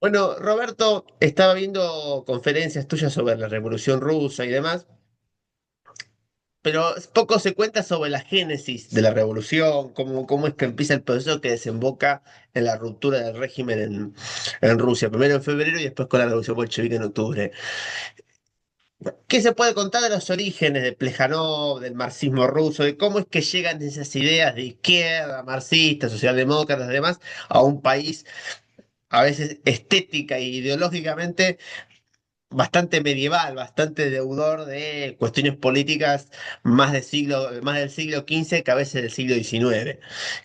Bueno, Roberto, estaba viendo conferencias tuyas sobre la Revolución Rusa y demás, pero poco se cuenta sobre la génesis de la revolución, cómo es que empieza el proceso que desemboca en la ruptura del régimen en Rusia, primero en febrero y después con la revolución bolchevique en octubre. ¿Qué se puede contar de los orígenes de Plejánov, del marxismo ruso, de cómo es que llegan esas ideas de izquierda, marxistas, socialdemócratas y demás a un país a veces estética e ideológicamente bastante medieval, bastante deudor de cuestiones políticas más del siglo XV que a veces del siglo XIX?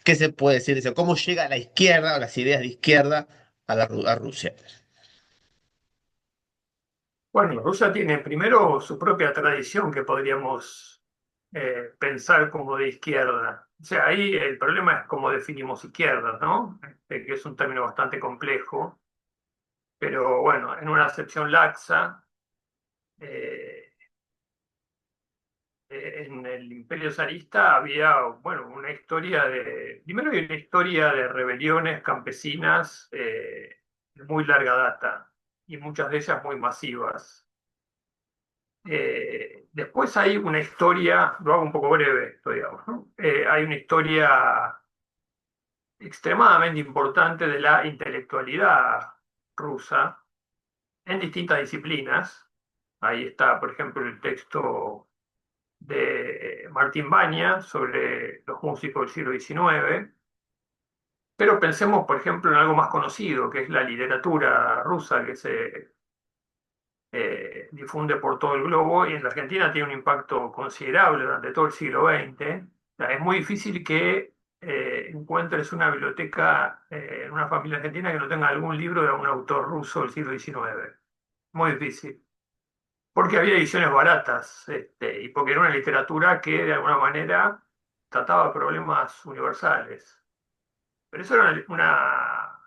¿Qué se puede decir de eso? ¿Cómo llega la izquierda o las ideas de izquierda a Rusia? Bueno, Rusia tiene primero su propia tradición que podríamos pensar como de izquierda. O sea, ahí el problema es cómo definimos izquierda, ¿no? Que es un término bastante complejo, pero bueno, en una acepción laxa, eh, en el Imperio zarista había, bueno, una historia primero hay una historia de rebeliones campesinas de muy larga data y muchas de ellas muy masivas. Después hay una historia, lo hago un poco breve esto, digamos, ¿no? Hay una historia extremadamente importante de la intelectualidad rusa en distintas disciplinas. Ahí está, por ejemplo, el texto de Martín Baña sobre los músicos del siglo XIX. Pero pensemos, por ejemplo, en algo más conocido, que es la literatura rusa, que se difunde por todo el globo y en la Argentina tiene un impacto considerable durante todo el siglo XX. O sea, es muy difícil que encuentres una biblioteca en una familia argentina que no tenga algún libro de un autor ruso del siglo XIX. Muy difícil. Porque había ediciones baratas, y porque era una literatura que de alguna manera trataba problemas universales. Pero eso era una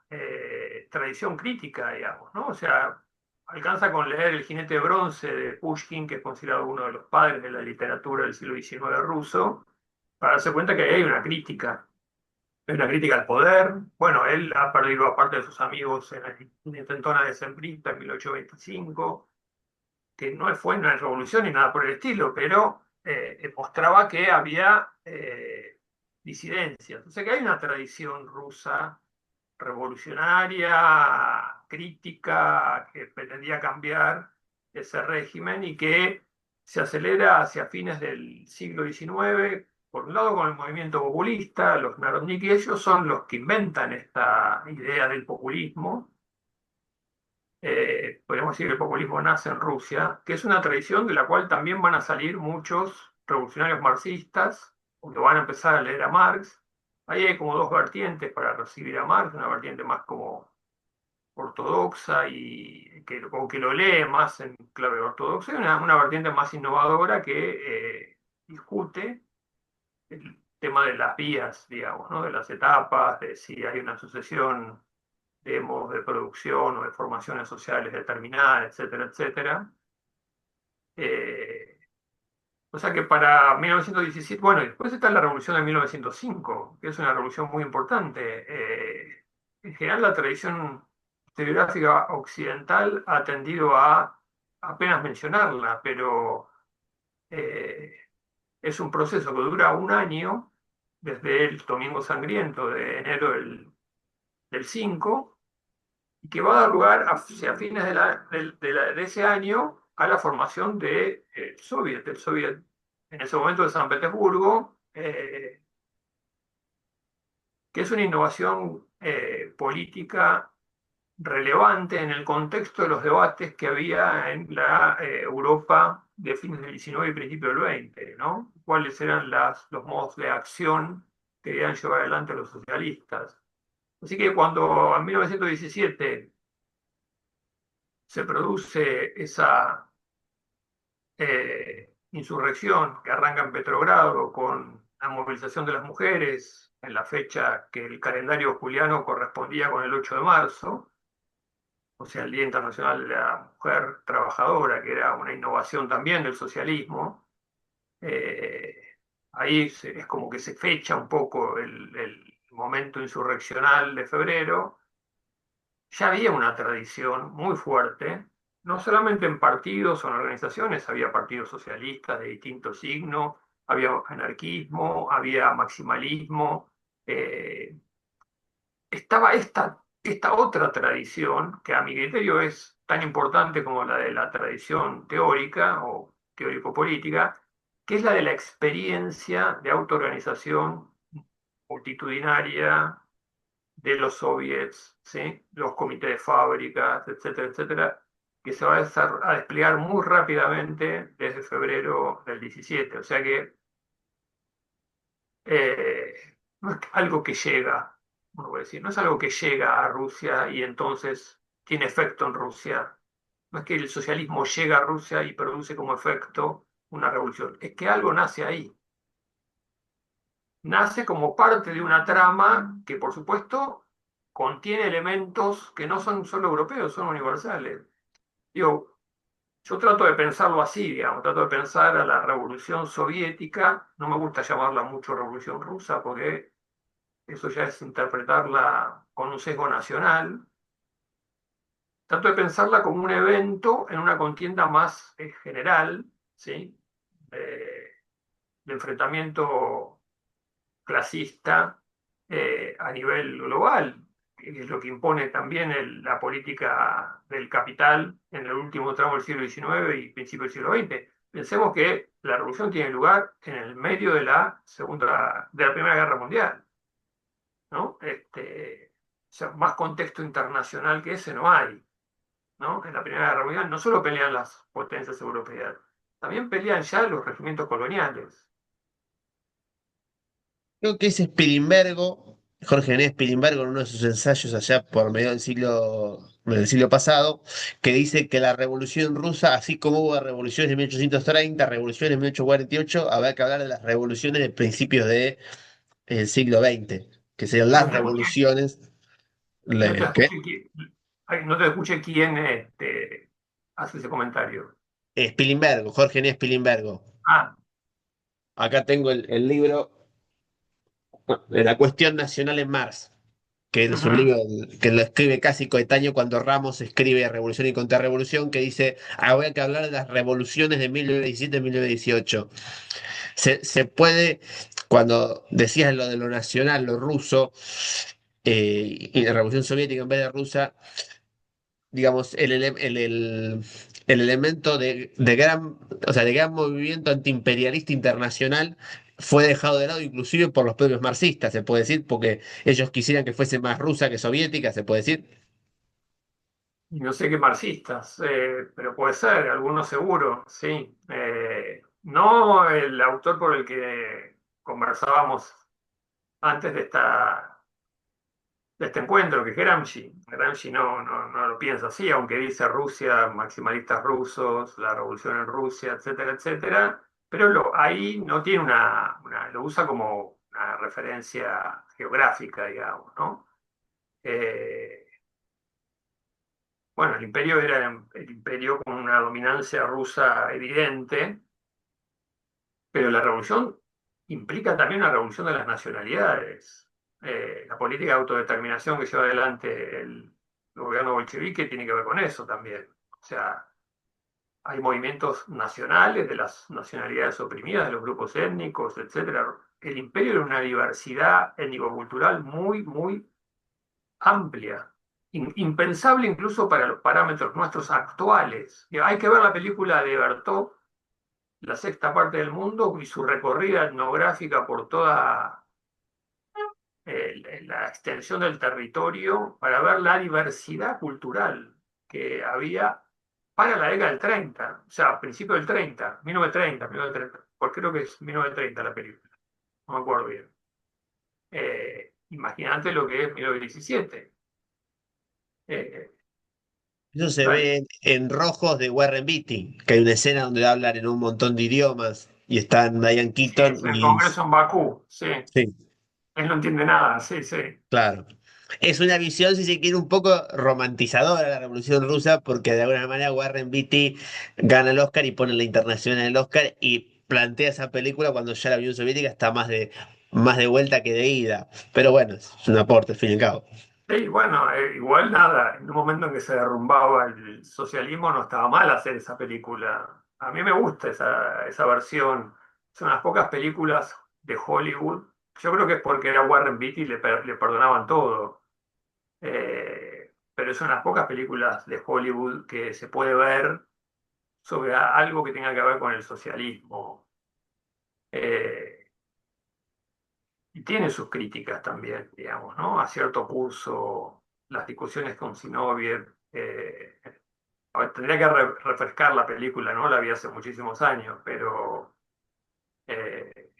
tradición crítica, digamos, ¿no? O sea, alcanza con leer El jinete de bronce de Pushkin, que es considerado uno de los padres de la literatura del siglo XIX ruso, para darse cuenta que hay una crítica. Hay una crítica al poder. Bueno, él ha perdido a parte de sus amigos en la intentona decembrista en 1825, que no fue una revolución ni nada por el estilo, pero mostraba que había disidencias. O sea que hay una tradición rusa revolucionaria, crítica, que pretendía cambiar ese régimen y que se acelera hacia fines del siglo XIX, por un lado con el movimiento populista, los Narodniki, ellos son los que inventan esta idea del populismo. Podemos decir que el populismo nace en Rusia, que es una tradición de la cual también van a salir muchos revolucionarios marxistas, porque van a empezar a leer a Marx. Ahí hay como dos vertientes para recibir a Marx, una vertiente más como ortodoxa y o que lo lee más en clave ortodoxa, y una vertiente más innovadora que discute el tema de las vías, digamos, ¿no? De las etapas, de si hay una sucesión de modos de producción o de formaciones sociales determinadas, etcétera, etcétera. Eh, o sea que para 1917, bueno, y después está la revolución de 1905, que es una revolución muy importante. En general, la tradición historiográfica occidental ha tendido a apenas mencionarla, pero eh, es un proceso que dura un año, desde el Domingo Sangriento de enero del 5, y que va a dar lugar hacia fines de ese año a la formación del Soviet en ese momento de San Petersburgo, que es una innovación política relevante en el contexto de los debates que había en la Europa de fines del 19 y principio del 20, ¿no? ¿Cuáles eran los modos de acción que querían llevar adelante los socialistas? Así que cuando en 1917 se produce esa insurrección que arranca en Petrogrado con la movilización de las mujeres en la fecha que el calendario juliano correspondía con el 8 de marzo, o sea, el Día Internacional de la Mujer Trabajadora, que era una innovación también del socialismo. eh, Ahí es como que se fecha un poco el momento insurreccional de febrero. ya había una tradición muy fuerte, no solamente en partidos o en organizaciones, había partidos socialistas de distinto signo, había anarquismo, había maximalismo, eh, estaba esta otra tradición, que a mi criterio es tan importante como la de la tradición teórica o teórico-política, que es la de la experiencia de autoorganización multitudinaria de los soviets, ¿sí? Los comités de fábricas, etcétera, etcétera, que se va a desplegar muy rápidamente desde febrero del 17. O sea que eh, no es algo que llega, uno puede decir, no es algo que llega a Rusia y entonces tiene efecto en Rusia. No es que el socialismo llega a Rusia y produce como efecto una revolución, es que algo nace ahí. Nace como parte de una trama que, por supuesto, contiene elementos que no son solo europeos, son universales. Digo, yo trato de pensarlo así, digamos, trato de pensar a la revolución soviética, no me gusta llamarla mucho revolución rusa porque eso ya es interpretarla con un sesgo nacional. Trato de pensarla como un evento en una contienda más general, ¿sí? Eh, de enfrentamiento clasista a nivel global, que es lo que impone también la política del capital en el último tramo del siglo XIX y principio del siglo XX. Pensemos que la revolución tiene lugar en el medio de la Primera Guerra Mundial, ¿no? O sea, más contexto internacional que ese no hay, ¿no? En la Primera Guerra Mundial no solo pelean las potencias europeas, también pelean ya los regimientos coloniales. Creo que es Spilimbergo, Jorge René Spilimbergo, en uno de sus ensayos allá por medio del siglo pasado, que dice que la revolución rusa, así como hubo revoluciones de 1830, revoluciones de 1848, habrá que hablar de las revoluciones de principios del siglo XX, que serían No las te escuché, revoluciones. no te ¿Qué? escuché, ay, no te escuché quién hace ese comentario. Spilimbergo, Jorge René Spilimbergo. Ah, Acá tengo el libro de la cuestión nacional en Marx, que es un ujú. libro que lo escribe casi coetáneo cuando Ramos escribe Revolución y Contrarrevolución, que dice, ahora hay que hablar de las revoluciones de 1917 y 1918. Se puede, cuando decías lo de lo nacional, lo ruso, y la Revolución Soviética en vez de rusa, digamos, el elemento de gran, o sea, de gran movimiento antiimperialista internacional fue dejado de lado inclusive por los propios marxistas, se puede decir, porque ellos quisieran que fuese más rusa que soviética, se puede decir. Y no sé qué marxistas, pero puede ser, algunos seguro, sí. No el autor por el que conversábamos antes de este encuentro, que es Gramsci. Gramsci no lo piensa así, aunque dice Rusia, maximalistas rusos, la revolución en Rusia, etcétera, etcétera, pero ahí no tiene lo usa como una referencia geográfica, digamos, ¿no? Eh, bueno, el imperio era el imperio con una dominancia rusa evidente, pero la revolución implica también una revolución de las nacionalidades. La política de autodeterminación que lleva adelante el gobierno bolchevique tiene que ver con eso también. O sea, hay movimientos nacionales de las nacionalidades oprimidas, de los grupos étnicos, etcétera. El imperio era una diversidad étnico-cultural muy, muy amplia, impensable incluso para los parámetros nuestros actuales. Hay que ver la película de Bertaux, La sexta parte del mundo, y su recorrida etnográfica por toda la extensión del territorio para ver la diversidad cultural que había para la década del 30, o sea, principio del 30, 1930, 1930, porque creo que es 1930 la película, no me acuerdo bien. Imagínate lo que es 1917. Eh, Eso se la- ve en Rojos de Warren Beatty, que hay una escena donde hablan en un montón de idiomas y están Diane sí, Keaton es el y... Congreso en Bakú, sí, Sí, él no entiende nada, sí, sí. claro. Es una visión, si se quiere, un poco romantizadora de la Revolución Rusa, porque de alguna manera Warren Beatty gana el Oscar y pone la internacional en el Oscar y plantea esa película cuando ya la Unión Soviética está más de vuelta que de ida. Pero bueno, es un aporte, al fin y al cabo. Sí, bueno, igual nada, en un momento en que se derrumbaba el socialismo no estaba mal hacer esa película. A mí me gusta esa versión. Son unas pocas películas de Hollywood. Yo creo que es porque era Warren Beatty y le perdonaban todo. Pero son unas pocas películas de Hollywood que se puede ver sobre algo que tenga que ver con el socialismo. Eh, y tiene sus críticas también, digamos, ¿no? A cierto curso, las discusiones con Zinoviev. A ver, tendría que refrescar la película, ¿no? La vi hace muchísimos años, pero eh,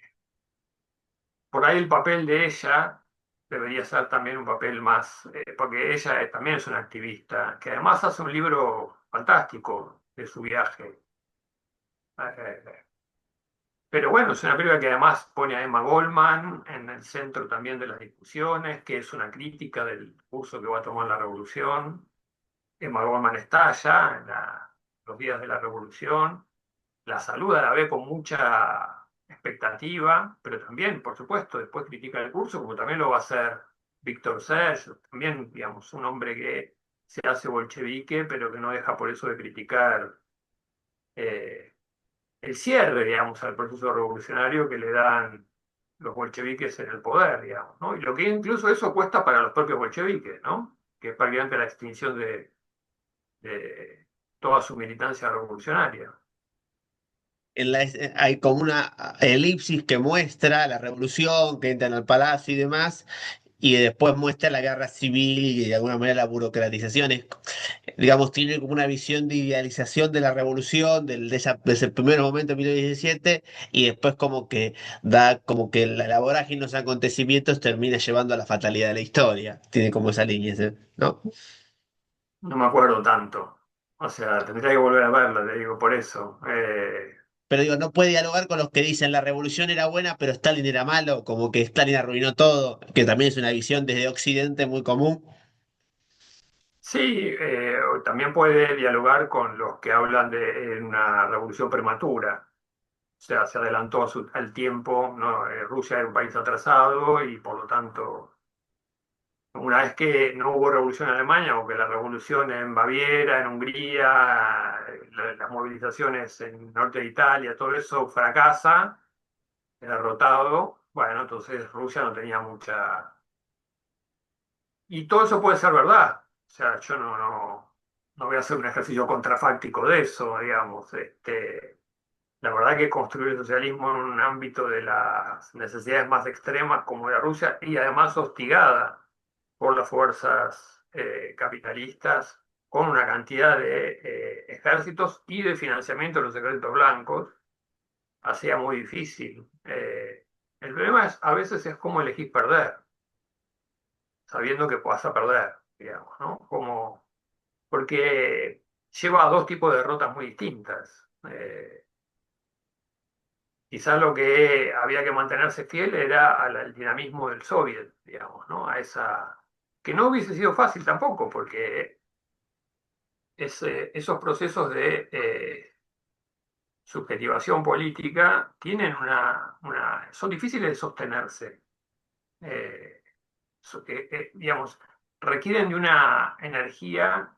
por ahí el papel de ella debería ser también un papel más, porque ella también es una activista, que además hace un libro fantástico de su viaje. Eh, pero bueno, es una película que además pone a Emma Goldman en el centro también de las discusiones, que es una crítica del curso que va a tomar la revolución. Emma Goldman está allá en los días de la revolución, la saluda, la ve con mucha expectativa, pero también, por supuesto, después critica el curso, como también lo va a hacer Víctor Serge, también, digamos, un hombre que se hace bolchevique, pero que no deja por eso de criticar eh, el cierre, digamos, al proceso revolucionario que le dan los bolcheviques en el poder, digamos, ¿no? Y lo que incluso eso cuesta para los propios bolcheviques, ¿no? Que es prácticamente la extinción de toda su militancia revolucionaria. Hay como una elipsis que muestra la revolución, que entran al palacio y demás, y después muestra la guerra civil y de alguna manera la burocratización. Digamos, tiene como una visión de idealización de la revolución, desde el primer momento de 1917, y después como que da como que la vorágine de los acontecimientos termina llevando a la fatalidad de la historia. Tiene como esa línea, ¿no? No me acuerdo tanto. O sea, tendría que volver a verla, te digo, por eso. Pero digo, no puede dialogar con los que dicen la revolución era buena, pero Stalin era malo, como que Stalin arruinó todo, que también es una visión desde Occidente muy común. Sí, también puede dialogar con los que hablan de una revolución prematura. O sea, se adelantó al tiempo, ¿no? Rusia era un país atrasado y por lo tanto, una vez que no hubo revolución en Alemania o que la revolución en Baviera, en Hungría, las movilizaciones en el norte de Italia, todo eso fracasa, derrotado, bueno, entonces Rusia no tenía mucha. Y todo eso puede ser verdad. O sea, yo no voy a hacer un ejercicio contrafáctico de eso, digamos. La verdad que construir el socialismo en un ámbito de las necesidades más extremas como era Rusia y además hostigada por las fuerzas capitalistas con una cantidad de ejércitos y de financiamiento de los ejércitos blancos, hacía muy difícil. El problema es, a veces es cómo elegís perder, sabiendo que vas a perder, digamos, ¿no? Porque lleva a dos tipos de derrotas muy distintas. Quizás lo que había que mantenerse fiel era al dinamismo del soviet, digamos, ¿no? Que no hubiese sido fácil tampoco, porque esos procesos de subjetivación política tienen son difíciles de sostenerse. Eh, digamos, requieren de una energía,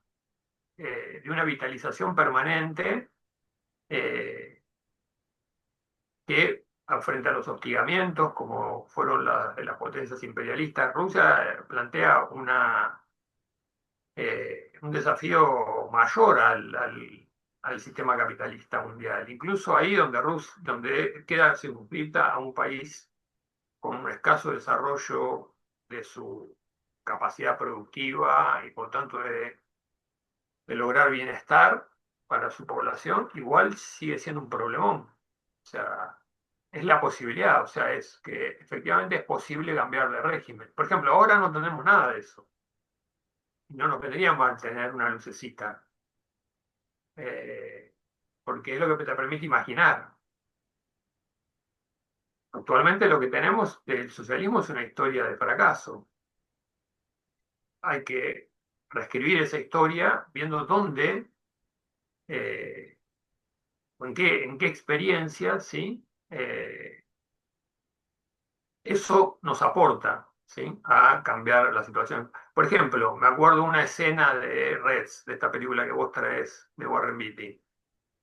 de una vitalización permanente eh, que frente a los hostigamientos, como fueron de las potencias imperialistas, Rusia plantea un desafío mayor al sistema capitalista mundial. Incluso ahí donde queda circunscrita a un país con un escaso desarrollo de su capacidad productiva y por tanto de lograr bienestar para su población, igual sigue siendo un problemón. O sea, es la posibilidad, o sea, es que efectivamente es posible cambiar de régimen. Por ejemplo, ahora no tenemos nada de eso. No nos vendría mal tener una lucecita, eh, porque es lo que te permite imaginar. Actualmente lo que tenemos del socialismo es una historia de fracaso. Hay que reescribir esa historia viendo dónde, eh, en qué experiencia, ¿sí? Eso nos aporta. ¿sí? A cambiar la situación. Por ejemplo, me acuerdo una escena de Reds, de esta película que vos traes de Warren Beatty.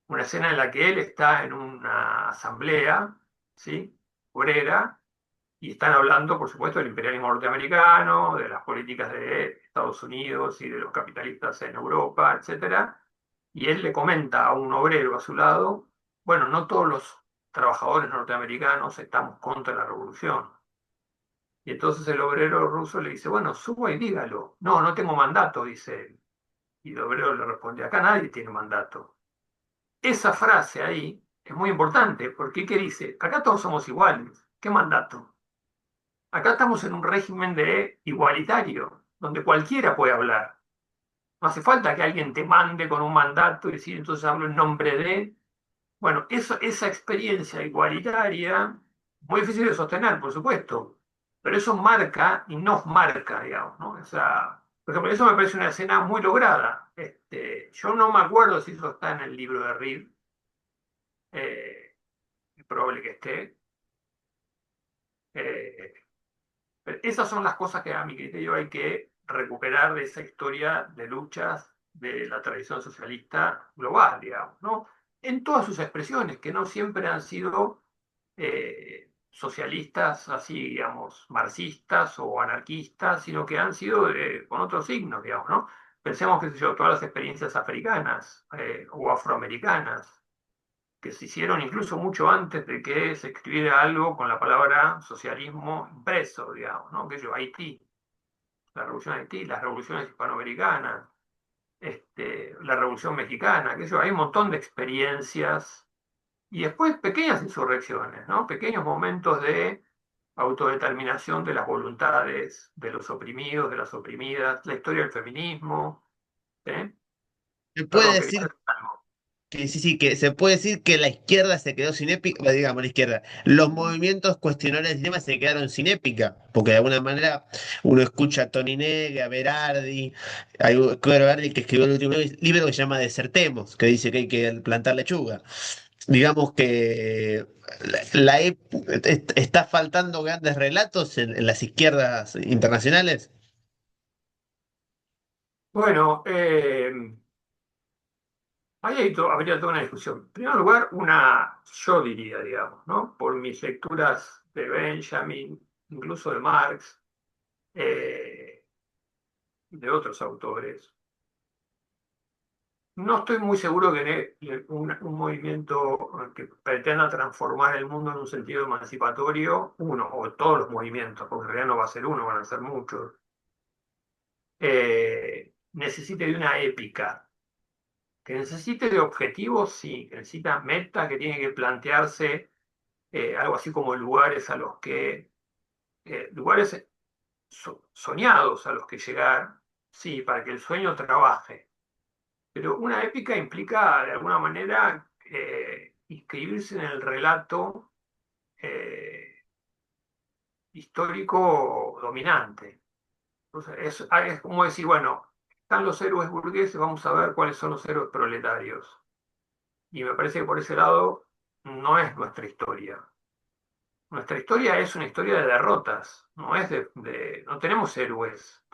Una escena en la que él está en una asamblea, ¿sí? Obrera, y están hablando, por supuesto, del imperialismo norteamericano, de las políticas de Estados Unidos y de los capitalistas en Europa, etcétera. Y él le comenta a un obrero a su lado, bueno, no todos los trabajadores norteamericanos estamos contra la revolución. Y entonces el obrero ruso le dice, bueno, suba y dígalo. No, no tengo mandato, dice él. Y el obrero le responde, acá nadie tiene mandato. Esa frase ahí es muy importante, porque ¿qué dice? Acá todos somos iguales. ¿Qué mandato? Acá estamos en un régimen de igualitario, donde cualquiera puede hablar. No hace falta que alguien te mande con un mandato y decir, entonces hablo en nombre de... Bueno, esa experiencia igualitaria, muy difícil de sostener, por supuesto, pero eso marca y nos marca, digamos, ¿no? O sea, por ejemplo, eso me parece una escena muy lograda. Yo no me acuerdo si eso está en el libro de Reed, es probable que esté. eh, pero esas son las cosas que a mi criterio hay que recuperar de esa historia de luchas de la tradición socialista global, digamos, ¿no? En todas sus expresiones, que no siempre han sido socialistas, así, digamos, marxistas o anarquistas, sino que han sido con otros signos, digamos, ¿no? Pensemos, qué sé yo, todas las experiencias africanas o afroamericanas, que se hicieron incluso mucho antes de que se escribiera algo con la palabra socialismo impreso, digamos, ¿no? Que yo, Haití, la revolución de Haití, las revoluciones hispanoamericanas, la revolución mexicana, que yo, hay un montón de experiencias y después pequeñas insurrecciones, ¿no? Pequeños momentos de autodeterminación de las voluntades de los oprimidos, de las oprimidas, la historia del feminismo, ¿eh? Se puede Perdón, quería decir decir algo. que sí, sí, que se puede decir que la izquierda se quedó sin épica, digamos, la izquierda. Los movimientos cuestionarios del sistema se quedaron sin épica, porque de alguna manera uno escucha a Tony Negri, a Berardi, Pedro Berardi que escribió el último libro que se llama Desertemos, que dice que hay que plantar lechuga. Digamos que está faltando grandes relatos en las izquierdas internacionales. Bueno, ahí habría toda una discusión. En primer lugar, yo diría, digamos, ¿no? Por mis lecturas de Benjamin, incluso de Marx, eh, de otros autores, no estoy muy seguro que un movimiento que pretenda transformar el mundo en un sentido emancipatorio, uno, o todos los movimientos, porque en realidad no va a ser uno, van a ser muchos, necesite de una épica. Que necesite de objetivos, sí, que necesita metas, que tiene que plantearse algo así como lugares soñados a los que llegar, sí, para que el sueño trabaje. Pero una épica implica, de alguna manera, inscribirse en el relato eh, histórico dominante. Entonces, es como decir, bueno, están los héroes burgueses, vamos a ver cuáles son los héroes proletarios. Y me parece que por ese lado no es nuestra historia. Nuestra historia es una historia de derrotas, no es no tenemos héroes,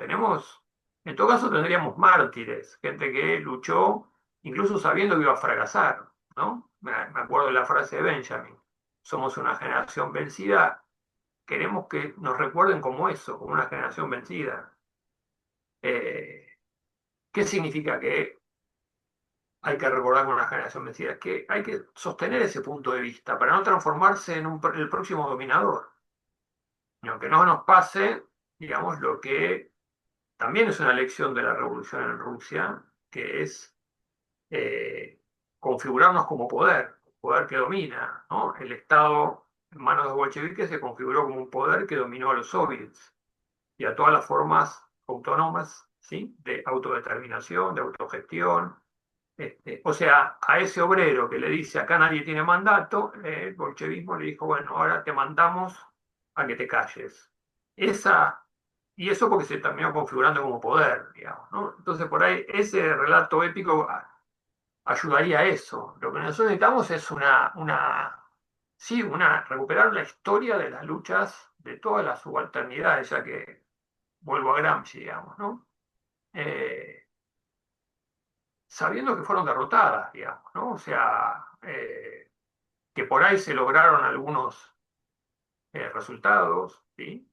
en todo caso tendríamos mártires, gente que luchó incluso sabiendo que iba a fracasar, ¿no? Me acuerdo de la frase de Benjamin, somos una generación vencida, queremos que nos recuerden como eso, como una generación vencida. Eh, ¿Qué significa que hay que recordar con una generación vencida? Es que hay que sostener ese punto de vista para no transformarse en el próximo dominador. Y aunque no nos pase, digamos, lo que también es una lección de la revolución en Rusia, que es eh, configurarnos como poder que domina, ¿no? El Estado en manos de los bolcheviques se configuró como un poder que dominó a los soviets y a todas las formas autónomas, ¿sí? De autodeterminación, de autogestión. O sea, a ese obrero que le dice acá nadie tiene mandato, el bolchevismo le dijo, bueno, ahora te mandamos a que te calles. Esa, y eso porque se terminó configurando como poder, digamos, ¿no? Entonces, por ahí, ese relato épico ayudaría a eso. Lo que nosotros necesitamos es sí, recuperar la historia de las luchas de todas las subalternidades, ya que vuelvo a Gramsci, digamos, ¿no? Eh, Sabiendo que fueron derrotadas, digamos, ¿no? O sea, que por ahí se lograron algunos resultados, ¿sí?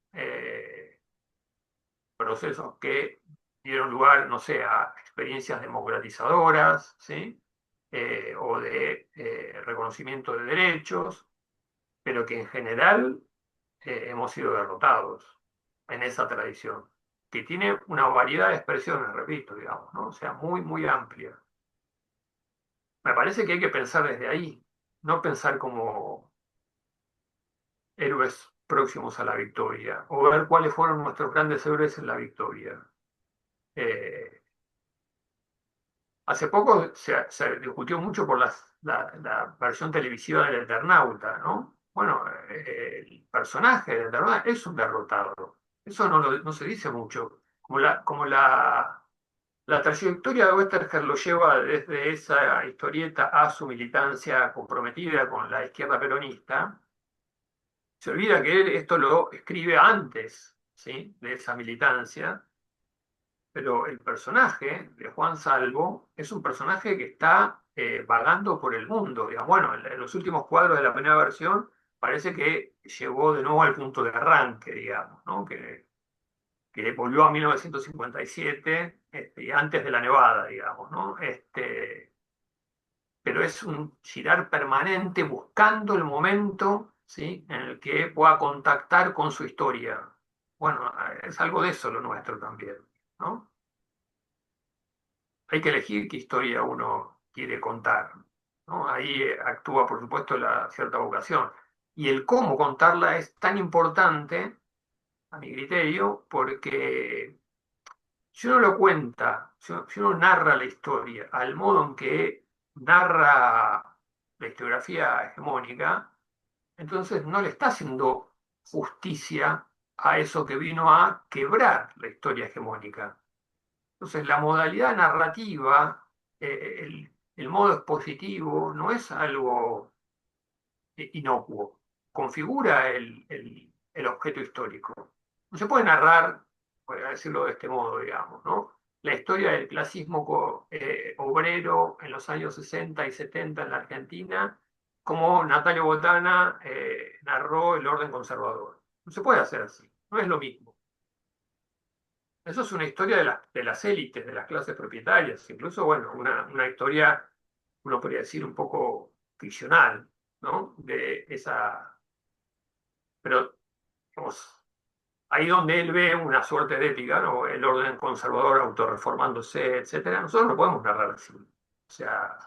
Procesos que dieron lugar, no sé, a experiencias democratizadoras, ¿sí? O de reconocimiento de derechos, pero que en general hemos sido derrotados en esa tradición, que tiene una variedad de expresiones, repito, digamos, ¿no? O sea, muy, muy amplia. Me parece que hay que pensar desde ahí, no pensar como héroes próximos a la victoria, o ver cuáles fueron nuestros grandes héroes en la victoria. Eh, Hace poco se discutió mucho por la versión televisiva del Eternauta, ¿no? Bueno, el personaje del Eternauta es un derrotado. Eso no se dice mucho. La trayectoria de Westerger lo lleva desde esa historieta a su militancia comprometida con la izquierda peronista. Se olvida que él esto lo escribe antes, ¿sí? De esa militancia, pero el personaje de Juan Salvo es un personaje que está vagando por el mundo. Digamos. Bueno, en los últimos cuadros de la primera versión parece que llegó de nuevo al punto de arranque, digamos, ¿no? Que volvió a 1957, y antes de la Nevada, digamos, ¿no? Pero es un girar permanente buscando el momento, ¿sí? En el que pueda contactar con su historia. Bueno, es algo de eso lo nuestro también, ¿no? Hay que elegir qué historia uno quiere contar, ¿no? Ahí actúa, por supuesto, la cierta vocación. Y el cómo contarla es tan importante, a mi criterio, porque si uno lo cuenta, si uno narra la historia al modo en que narra la historiografía hegemónica, entonces no le está haciendo justicia a eso que vino a quebrar la historia hegemónica. Entonces, la modalidad narrativa, el modo expositivo, no es algo inocuo, configura el objeto histórico. No se puede narrar, voy a decirlo de este modo, digamos, ¿no? La historia del clasismo obrero en los años 60 y 70 en la Argentina, como Natalio Botana narró el orden conservador. No se puede hacer así, no es lo mismo. Eso es una historia de las élites, de las clases propietarias, incluso, bueno, una historia, uno podría decir, un poco ficcional, ¿no? De esa, pero, digamos, ahí donde él ve una suerte de ética, ¿no? El orden conservador autorreformándose, etcétera, nosotros no podemos narrar así. O sea,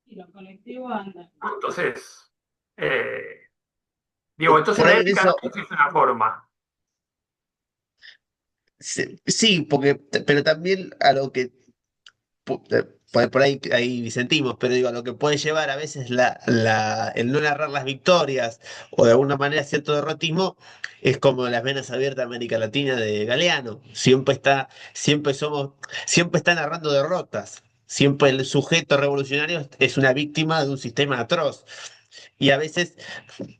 Y los colectivos andan. ¿no? Entonces, eh, digo, entonces Por la ahí en ética no eso, es una forma. sí, sí, porque, pero también a lo que por ahí disentimos, pero digo, lo que puede llevar a veces el no narrar las victorias o de alguna manera cierto derrotismo es como las venas abiertas de América Latina de Galeano. Siempre está narrando derrotas. Siempre el sujeto revolucionario es una víctima de un sistema atroz. Y a veces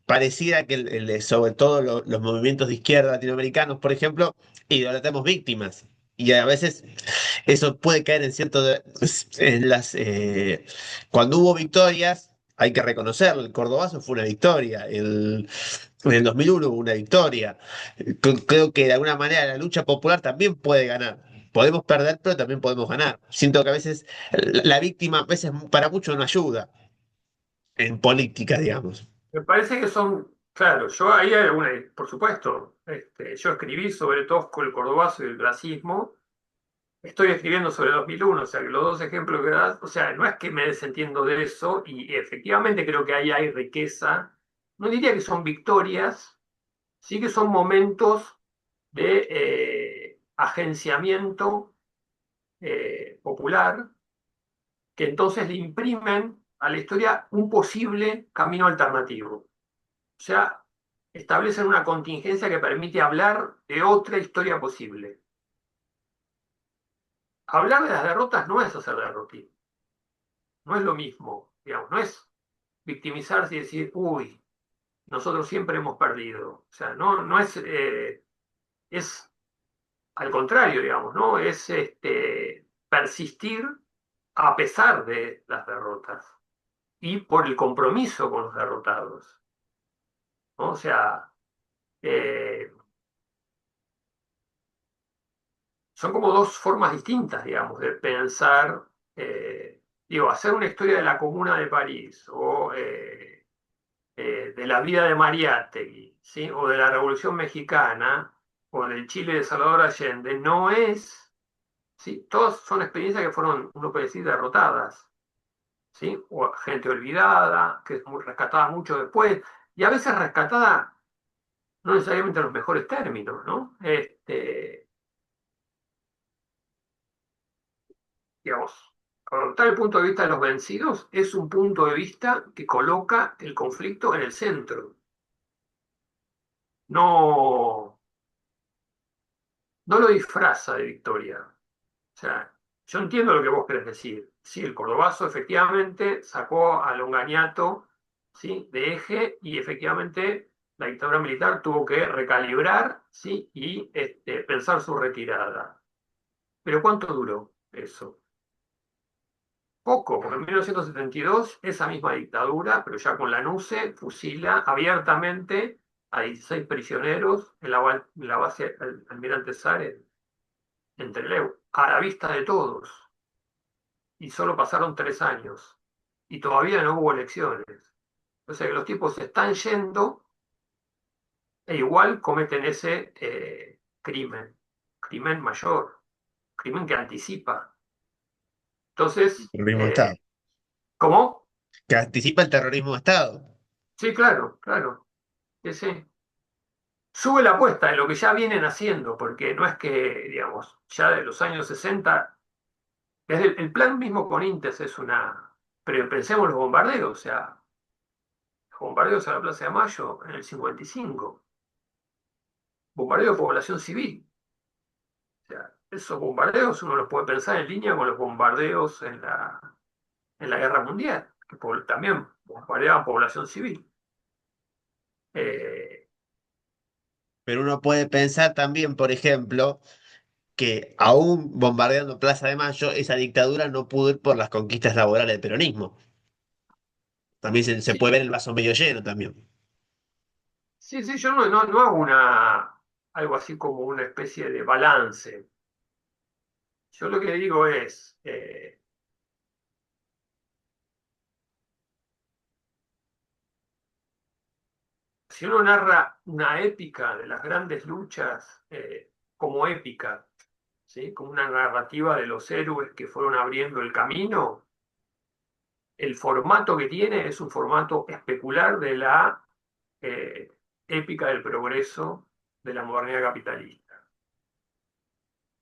pareciera que sobre todo los movimientos de izquierda latinoamericanos, por ejemplo, idolatamos víctimas. Y a veces eso puede caer en en cuando hubo victorias, hay que reconocerlo, el Cordobazo fue una victoria, en el 2001 hubo una victoria. Creo que de alguna manera la lucha popular también puede ganar. Podemos perder, pero también podemos ganar. Siento que a veces la víctima, a veces para mucho no ayuda en política, digamos. Me parece que son, claro, yo ahí hay una, por supuesto, yo escribí sobre Tosco, el Cordobazo y el clasismo. Estoy escribiendo sobre 2001, o sea que los dos ejemplos que das, o sea, no es que me desentiendo de eso, y efectivamente creo que ahí hay riqueza. No diría que son victorias, sí que son momentos de agenciamiento popular, que entonces le imprimen a la historia un posible camino alternativo. O sea, establecen una contingencia que permite hablar de otra historia posible. Hablar de las derrotas no es hacer derrotismo. No es lo mismo, digamos, no es victimizarse y decir, uy, nosotros siempre hemos perdido. O sea, no es, es al contrario, digamos, ¿no? Es persistir a pesar de las derrotas y por el compromiso con los derrotados, ¿no? O sea, eh, son como dos formas distintas, digamos, de pensar, digo, hacer una historia de la Comuna de París o de la vida de Mariátegui, ¿sí? O de la Revolución Mexicana o del Chile de Salvador Allende, no es, ¿sí? Todas son experiencias que fueron, uno puede decir, derrotadas, ¿sí? O gente olvidada, que es muy rescatada mucho después, y a veces rescatada no necesariamente en los mejores términos, ¿no? Digamos, adoptar el punto de vista de los vencidos es un punto de vista que coloca el conflicto en el centro. No, no lo disfraza de victoria. O sea, yo entiendo lo que vos querés decir. Sí, el Cordobazo efectivamente sacó a Longaniato, ¿sí?, de eje y efectivamente la dictadura militar tuvo que recalibrar, ¿sí?, y pensar su retirada. Pero ¿cuánto duró eso? Poco, porque en 1972 esa misma dictadura, pero ya con la NUCE, fusila abiertamente a 16 prisioneros en la base Almirante Sare en Trelew, a la vista de todos. Y solo pasaron 3 años. Y todavía no hubo elecciones. O sea que los tipos se están yendo e igual cometen ese crimen. Crimen mayor. Crimen que anticipa. Entonces, Terrorismo de Estado. ¿cómo? Que anticipa el terrorismo de Estado. Sí, claro, claro. Sí, sí. Sube la apuesta de lo que ya vienen haciendo, porque no es que, digamos, ya de los años 60, desde el plan mismo con Intes es una. Pero pensemos los bombardeos, o sea, los bombardeos a la Plaza de Mayo en el 55, bombardeo de población civil. O sea, esos bombardeos uno los puede pensar en línea con los bombardeos en la Guerra Mundial, que también bombardeaban población civil. Eh, Pero uno puede pensar también, por ejemplo, que aún bombardeando Plaza de Mayo, esa dictadura no pudo ir por las conquistas laborales del peronismo. También se sí, puede ver el vaso medio lleno también. sí, sí, yo no hago algo así como una especie de balance. Yo lo que digo es, si uno narra una épica de las grandes luchas como épica, ¿sí?, como una narrativa de los héroes que fueron abriendo el camino, el formato que tiene es un formato especular de la eh, épica del progreso de la modernidad capitalista.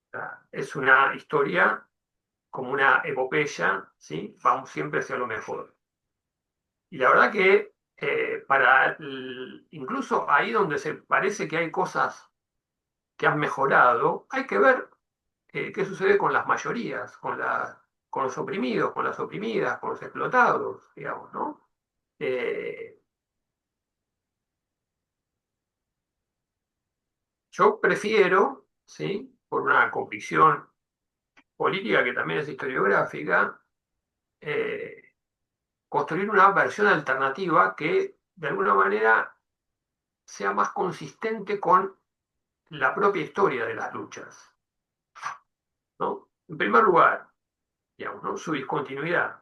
O sea, es una historia como una epopeya, ¿sí? Vamos siempre hacia lo mejor. Y la verdad que incluso ahí donde se parece que hay cosas que han mejorado, hay que ver qué sucede con las mayorías, con los oprimidos, con las oprimidas, con los explotados, digamos, ¿no? Eh, yo prefiero, ¿sí?, por una convicción política que también es historiográfica, eh, construir una versión alternativa que de alguna manera sea más consistente con la propia historia de las luchas, ¿no? En primer lugar, digamos, ¿no?, su discontinuidad.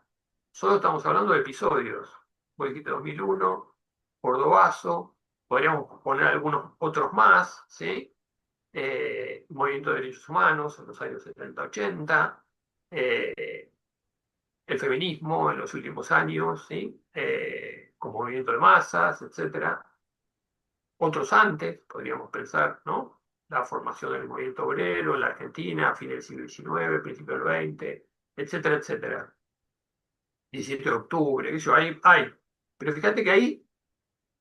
Solo estamos hablando de episodios. Vos dijiste 2001, Cordobazo, podríamos poner algunos otros más, ¿sí? Movimiento de derechos humanos en los años 70-80, el feminismo en los últimos años, ¿sí? Con movimiento de masas, etcétera. Otros antes, podríamos pensar, ¿no? La formación del movimiento obrero en la Argentina, a fines del siglo XIX, principio del XX, etcétera, etcétera. 17 de octubre, eso hay. Pero fíjate que ahí,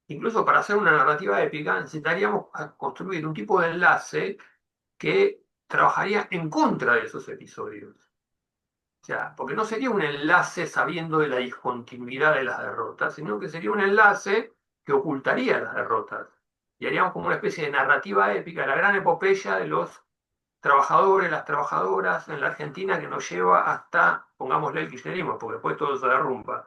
incluso para hacer una narrativa épica, necesitaríamos construir un tipo de enlace que trabajaría en contra de esos episodios. O sea, porque no sería un enlace sabiendo de la discontinuidad de las derrotas, sino que sería un enlace que ocultaría las derrotas. Y haríamos como una especie de narrativa épica, la gran epopeya de los trabajadores, las trabajadoras en la Argentina que nos lleva hasta, pongámosle el kirchnerismo, porque después todo se derrumba.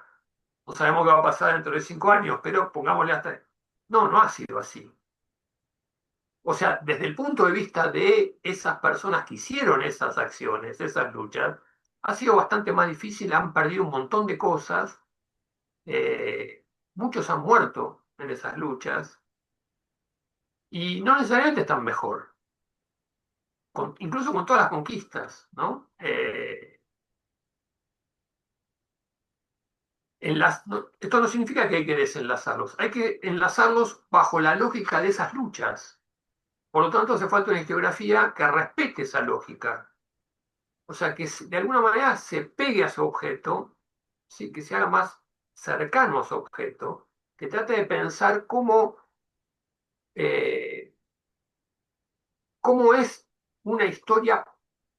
No sabemos qué va a pasar dentro de 5 años, pero pongámosle hasta... No, no ha sido así. O sea, desde el punto de vista de esas personas que hicieron esas acciones, esas luchas, ha sido bastante más difícil, han perdido un montón de cosas, muchos han muerto en esas luchas y no necesariamente están mejor, incluso con todas las conquistas, ¿no? Esto no significa que hay que desenlazarlos, hay que enlazarlos bajo la lógica de esas luchas. Por lo tanto, hace falta una historiografía que respete esa lógica. O sea, que de alguna manera se pegue a su objeto, ¿sí? Que se haga más cercano a su objeto, que trate de pensar eh, cómo es una historia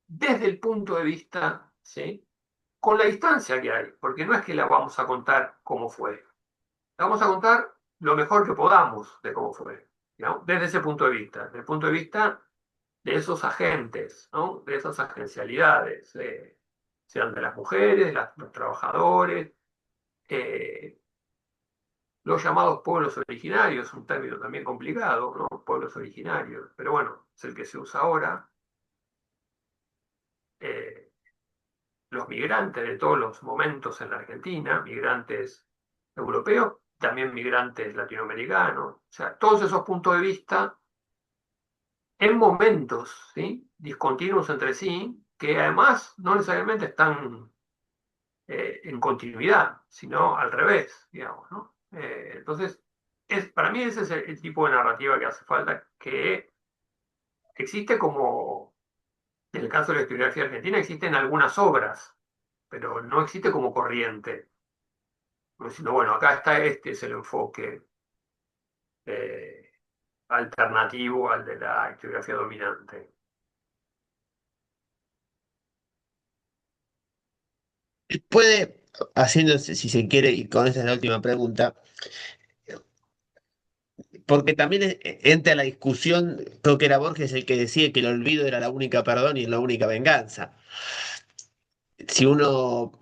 desde el punto de vista, ¿sí? Con la distancia que hay, porque no es que la vamos a contar como fue, la vamos a contar lo mejor que podamos de cómo fue, ¿no? Desde ese punto de vista, desde el punto de vista de esos agentes, ¿no? De esas agencialidades, sean de las mujeres, de los trabajadores, eh, los llamados pueblos originarios, un término también complicado, ¿no? Pueblos originarios, pero bueno, es el que se usa ahora. eh, los migrantes de todos los momentos en la Argentina, migrantes europeos, también migrantes latinoamericanos, o sea, todos esos puntos de vista en momentos, ¿sí? Discontinuos entre sí, que además no necesariamente están en continuidad, sino al revés, digamos, ¿no? Entonces, para mí ese es el tipo de narrativa que hace falta, que existe como, en el caso de la historiografía argentina, existen algunas obras, pero no existe como corriente. Como diciendo, bueno, acá está este es el enfoque eh, alternativo al de la historiografía dominante. Puede, haciéndose, si se quiere, y con esta es la última pregunta, porque también entra la discusión, creo que era Borges el que decía que el olvido era la única perdón y la única venganza. Si uno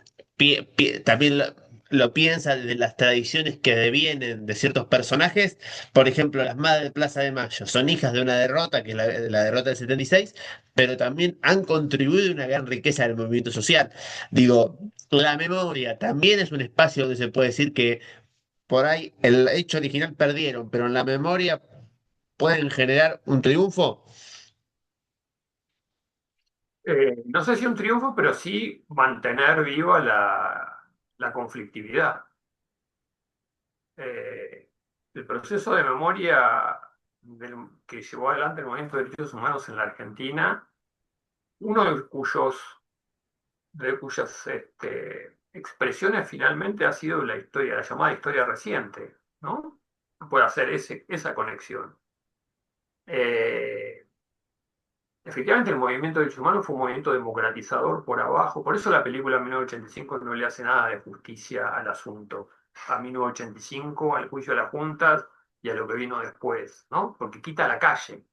también lo piensa desde las tradiciones que devienen de ciertos personajes, por ejemplo, las madres de Plaza de Mayo son hijas de una derrota, que es la derrota del 76, pero también han contribuido a una gran riqueza del movimiento social. Digo, la memoria también es un espacio donde se puede decir que por ahí el hecho original perdieron, pero en la memoria pueden generar un triunfo. No sé si un triunfo, pero sí mantener viva la conflictividad. Eh, el proceso de memoria que llevó adelante el movimiento de derechos humanos en la Argentina, uno de cuyas expresiones finalmente ha sido la historia, la llamada historia reciente, ¿no? Puede hacer esa conexión. Eh, Efectivamente, el movimiento de derechos humanos fue un movimiento democratizador por abajo, por eso la película 1985 no le hace nada de justicia al asunto, a 1985, al juicio de las juntas y a lo que vino después, ¿no? Porque quita la calle,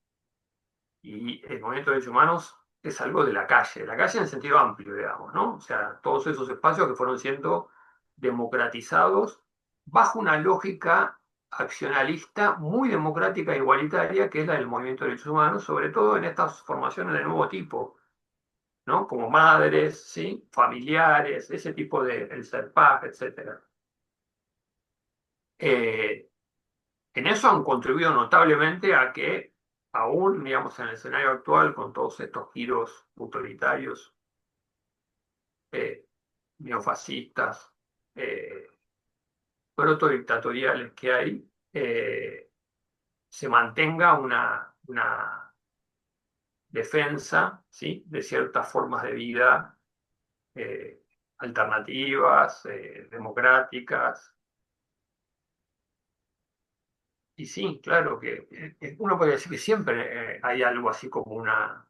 y el movimiento de derechos humanos es algo de la calle en sentido amplio, digamos, ¿no? O sea, todos esos espacios que fueron siendo democratizados bajo una lógica accionalista muy democrática e igualitaria, que es la del movimiento de derechos humanos, sobre todo en estas formaciones de nuevo tipo, ¿no? Como madres, ¿sí? Familiares, ese tipo de el SERPAG, etcétera. Eh, En eso han contribuido notablemente a que, aún, digamos, en el escenario actual, con todos estos giros autoritarios, eh, neofascistas, eh, protodictatoriales que hay, se mantenga una defensa, ¿sí? De ciertas formas de vida eh, alternativas, democráticas. Y sí, claro que uno puede decir que siempre hay algo así como una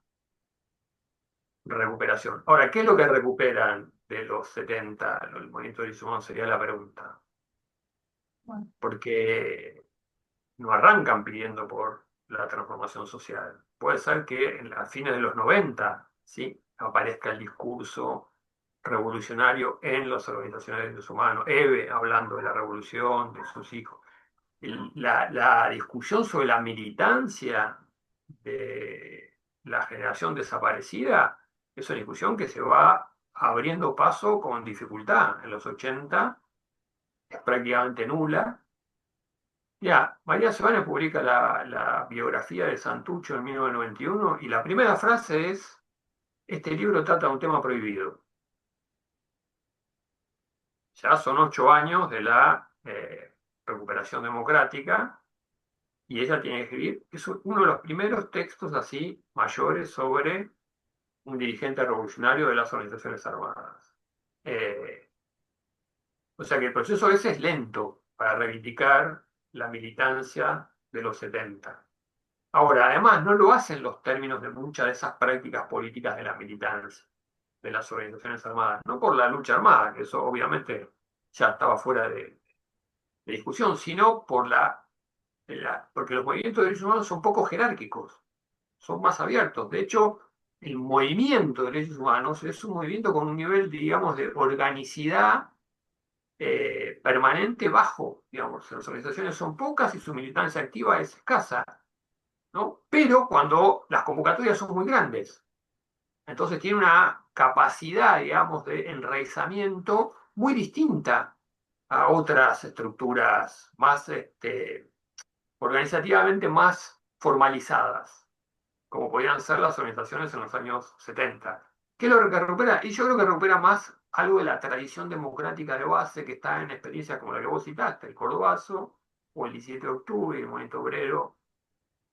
recuperación. Ahora, ¿qué es lo que recuperan de los 70, el movimiento de Humanos? Sería la pregunta. Bueno, porque no arrancan pidiendo por la transformación social. Puede ser que a fines de los 90, ¿sí?, aparezca el discurso revolucionario en las organizaciones de derechos humanos, Eve hablando de la revolución, de sus hijos. La discusión sobre la militancia de la generación desaparecida es una discusión que se va abriendo paso con dificultad. En los 80 es prácticamente nula. Ya, María Sebane publica la biografía de Santucho en 1991 y la primera frase es: este libro trata de un tema prohibido. Ya son 8 años de la recuperación democrática y ella tiene que escribir, es uno de los primeros textos así mayores sobre un dirigente revolucionario de las organizaciones armadas. Eh, o sea que el proceso ese es lento para reivindicar la militancia de los 70. Ahora, además, no lo hacen los términos de muchas de esas prácticas políticas de la militancia, de las organizaciones armadas, no por la lucha armada, que eso obviamente ya estaba fuera de discusión, sino por porque los movimientos de derechos humanos son poco jerárquicos, son más abiertos. De hecho, el movimiento de derechos humanos es un movimiento con un nivel, digamos, de organicidad permanente bajo. Digamos, las organizaciones son pocas y su militancia activa es escasa, ¿no? Pero cuando las convocatorias son muy grandes, entonces tiene una capacidad, digamos, de enraizamiento muy distinta a otras estructuras más organizativamente más formalizadas, como podían ser las organizaciones en los años 70. ¿Qué es lo que recupera? Y yo creo que recupera más algo de la tradición democrática de base que está en experiencias como la que vos citaste, el Cordobazo, o el 17 de octubre, el movimiento obrero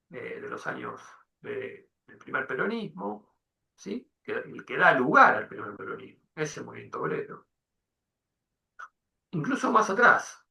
de los años del primer peronismo, ¿sí?, que da lugar al primer peronismo, ese movimiento obrero. Incluso más atrás,